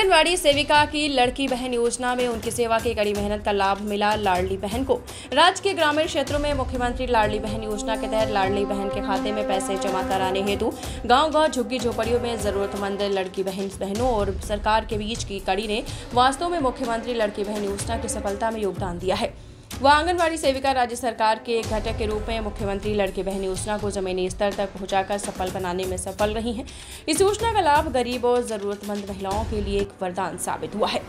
आंगनवाड़ी सेविका की लड़की बहन योजना में उनकी सेवा की कड़ी मेहनत का लाभ मिला लाडली बहन को। राज्य के ग्रामीण क्षेत्रों में मुख्यमंत्री लाडली बहन योजना के तहत लाडली बहन के खाते में पैसे जमा कराने हेतु गांव-गांव झुग्गी झोपड़ियों में जरूरतमंद लड़की बहनों और सरकार के बीच की कड़ी ने वास्तव में मुख्यमंत्री लड़की बहन योजना की सफलता में योगदान दिया है। वह आंगनवाड़ी सेविका राज्य सरकार के एक घटक के रूप में मुख्यमंत्री लड़की बहन योजना को जमीनी स्तर तक पहुंचाकर सफल बनाने में सफल रही हैं। इस योजना का लाभ गरीब और जरूरतमंद महिलाओं के लिए एक वरदान साबित हुआ है।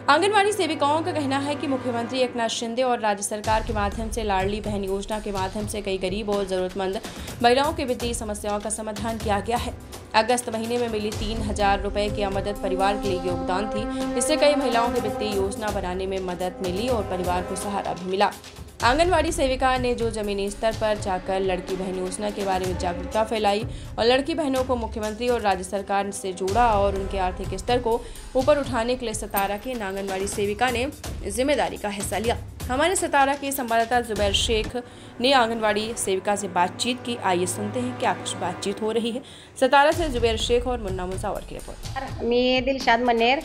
आंगनवाड़ी सेविकाओं का कहना है कि मुख्यमंत्री एकनाथ शिंदे और राज्य सरकार के माध्यम से लाडली बहन योजना के माध्यम से कई गरीब और जरूरतमंद महिलाओं की वित्तीय समस्याओं का समाधान किया गया है। अगस्त महीने में मिली 3000 रुपए की मदद परिवार के लिए योगदान थी। इससे कई महिलाओं की वित्तीय योजना बनाने में मदद मिली और परिवार को सहारा भी मिला। आंगनवाड़ी सेविका ने जो जमीनी स्तर पर जाकर लड़की बहन योजना के बारे में जागरूकता फैलाई और लड़की बहनों को मुख्यमंत्री और राज्य सरकार से जोड़ा और उनके आर्थिक स्तर को ऊपर उठाने के लिए सतारा की आंगनवाड़ी सेविका ने जिम्मेदारी का हिस्सा लिया। हमारे सतारा के संवाददाता जुबैर शेख ने आंगनवाड़ी सेविका से बातचीत की। आइए सुनते हैं क्या कुछ बातचीत हो रही है। सतारा से जुबैर शेख और मुन्ना मुसावर की रिपोर्ट। मी दिलशाद मनेर।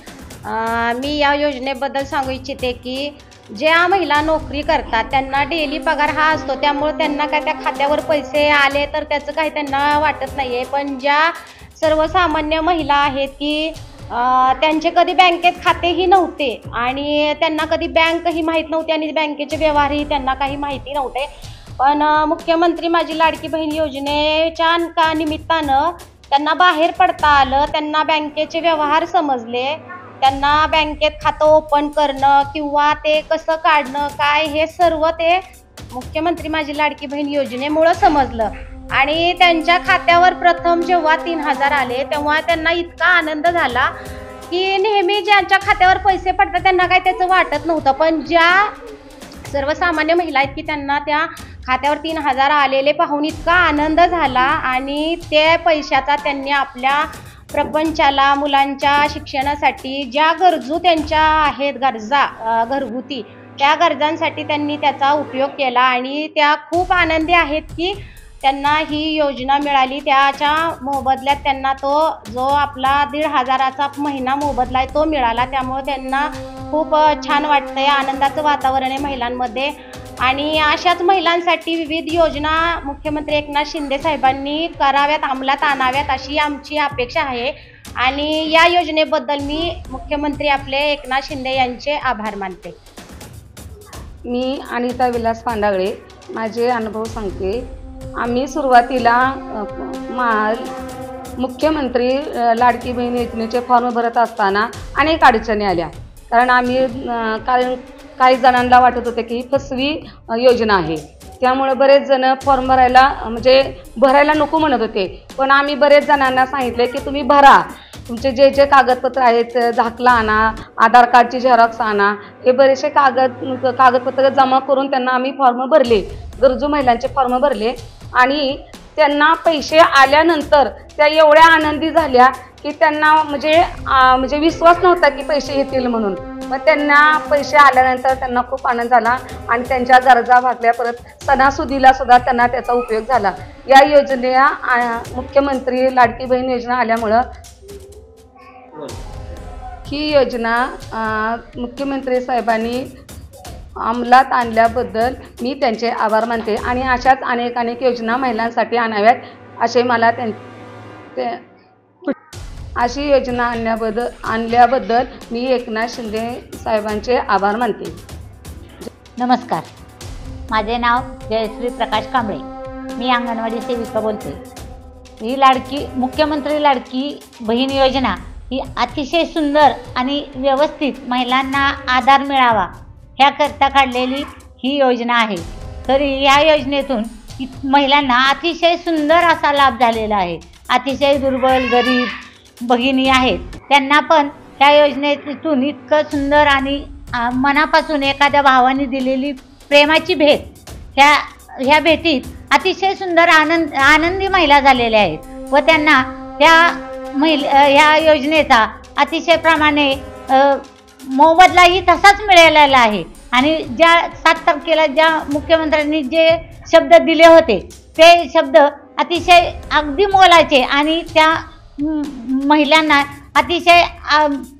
मी या योजनेबद्दल सांगू इच्छिते की ज्या महिला नोकरी करतात त्यांना डेली पगार हा असतो, त्यामुळे त्यांना काय त्या खात्यावर पैसे आले तर त्याचं काही त्यांना वाटत नाही आहे। पण ज्या सर्वसामान्य महिला आहेत की त्यांचे कधी बँकेत खातेही नव्हते आणि त्यांना कधी बँकही माहीत नव्हती आणि बँकेचे व्यवहारही त्यांना काही माहिती नव्हते, पण मुख्यमंत्री माझी लाडकी बहीण योजनेच्या निमित्तानं त्यांना बाहेर पडता आलं, त्यांना बँकेचे व्यवहार समजले, त्यांना बँकेत खातं ओपन करणं किंवा ते कसं काढणं काय हे सर्व ते मुख्यमंत्री माझी लाडकी बहीण योजनेमुळे समजलं। आणि त्यांच्या खात्यावर प्रथम जेव्हा 3000 आले तेव्हा त्यांना इतका आनंद झाला की नेहमी ज्यांच्या खात्यावर पैसे पडतात त्यांना काय त्याचं वाटत नव्हतं, पण ज्या सर्वसामान्य महिला आहेत की त्यांना त्या खात्यावर 3000 आलेले पाहून इतका आनंद झाला आणि त्या पैशाचा त्यांनी आपल्या प्रपंचाला मुलांच्या शिक्षणासाठी ज्या गरजू त्यांच्या आहेत गरजा घरगुती त्या गरजांसाठी त्यांनी त्याचा उपयोग केला आणि त्या खूप आनंदी आहेत की त्यांना ही योजना मिळाली। त्याच्या मोबदल्यात त्यांना तो जो आपला 1500चा महिना मोबदला आहे तो मिळाला, त्यामुळे त्यांना खूप छान वाटतंय, आनंदाचं वातावरण आहे महिलांमध्ये। आणि अशाच महिलांसाठी विविध योजना मुख्यमंत्री एकनाथ शिंदे साहेबांनी कराव्यात, अंमलात आणाव्यात अशी आमची अपेक्षा आहे आणि या योजनेबद्दल मी मुख्यमंत्री आपले एकनाथ शिंदे यांचे आभार मानते। मी अनिता विलास पांडागळे माझे अनुभव सांगते। आम्ही सुरुवातीला मुख्यमंत्री लाडकी बहीण योजनेचे फॉर्म भरत असताना अनेक अडचणी आल्या, कारण आम्ही काही जणांना वाटत होते की फसवी योजना आहे, त्यामुळे बरेच जण फॉर्म भरायला नको म्हणत होते। पण आम्ही बरेच जणांना सांगितले की तुम्ही भरा, तुमचे जे कागदपत्र आहेत दाखला आणा, आधार कार्डची झेरॉक्स आणा, हे बरेचसे कागदपत्र जमा करून त्यांना आम्ही फॉर्म भरले, गरजू महिलांचे फॉर्म भरले आणि त्यांना पैसे आल्यानंतर त्या एवढ्या आनंदी झाल्या की त्यांना म्हणजे विश्वास नव्हता की पैसे येतील म्हणून। मग त्यांना पैसे आल्यानंतर त्यांना खूप आनंद झाला आणि त्यांच्या गरजा भागल्या, परत सणासुदीला सुद्धा त्यांना त्याचा उपयोग झाला। या योजनेला मुख्यमंत्री लाडकी बहीण योजना आल्यामुळं ही योजना मुख्यमंत्री साहेबांनी अंमलात आणल्याबद्दल मी त्यांचे आभार मानते आणि अशाच अनेक योजना महिलांसाठी आणाव्यात असे मला अशी योजना आणल्याबद्दल मी एकनाथ शिंदे साहेबांचे आभार मानते। नमस्कार, माझे नाव जयश्री प्रकाश कांबळे, मी अंगणवाडी सेविका बोलते। ही मुख्यमंत्री लाडकी बहीण योजना ही अतिशय सुंदर आणि व्यवस्थित महिलांना आधार मिळावा ह्याकरता काढलेली ही योजना आहे। तर या योजनेतून महिलांना अतिशय सुंदर असा लाभ झालेला आहे। अतिशय दुर्बल गरीब भगिनी आहेत त्यांना पण ह्या योजनेतून इतकं सुंदर आणि मनापासून एखाद्या भावाने दिलेली प्रेमाची भेट ह्या भेटीत अतिशय सुंदर आनंदी महिला झालेल्या आहेत व त्यांना ह्या योजनेचा अतिशय प्रमाणे मोबदलाही तसाच मिळालेला आहे आणि ज्या 7 तारखेला ज्या मुख्यमंत्र्यांनी जे शब्द दिले होते ते शब्द अतिशय अगदी मोलाचे आणि त्या महिलांना अतिशय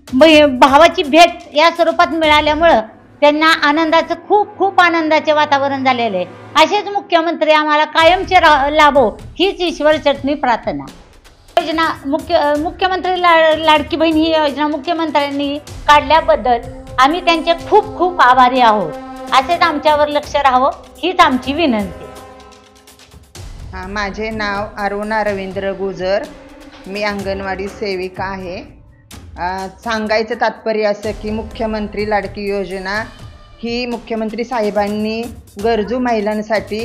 भावाची भेट या स्वरूपात मिळाल्यामुळं त्यांना आनंदाचं खूप आनंदाचे वातावरण झालेलं आहे। असेच मुख्यमंत्री आम्हाला कायमचे लाभो हीच ईश्वर चटणी प्रार्थना। योजना मुख्यमंत्री लाडकी बहीण ही योजना मुख्यमंत्र्यांनी काढल्याबद्दल आम्ही त्यांचे खूप आभारी आहोत। असेच आमच्यावर लक्ष राहावं हीच आमची विनंती। माझे नाव अरुणा रवींद्र गुजर, मी अंगणवाडी सेविका आहे। सांगायचं तात्पर्य असं की मुख्यमंत्री लाडकी योजना ही मुख्यमंत्री साहेबांनी गरजू महिलांसाठी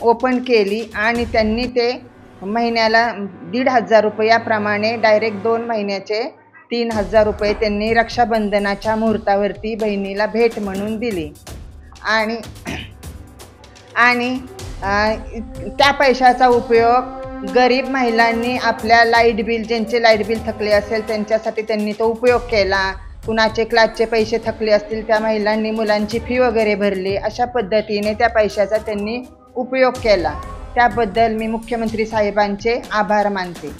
ओपन केली आणि त्यांनी ते महिन्याला 1,500 रुपयाप्रमाणे डायरेक्ट 2 महिन्याचे 3,000 रुपये त्यांनी रक्षाबंधनाच्या मुहूर्तावरती बहिणीला भेट म्हणून दिली आणि त्या पैशाचा उपयोग गरीब महिलांनी आपल्या लाईट बिल, ज्यांचे लाईट बिल थकले असेल त्यांच्यासाठी त्यांनी तो उपयोग केला। कुणाचे क्लासचे पैसे थकले असतील त्या महिलांनी मुलांची फी वगैरे भरली। अशा पद्धतीने त्या पैशाचा त्यांनी उपयोग केला। त्याबद्दल मी मुख्यमंत्री साहेबांचे आभार मानते।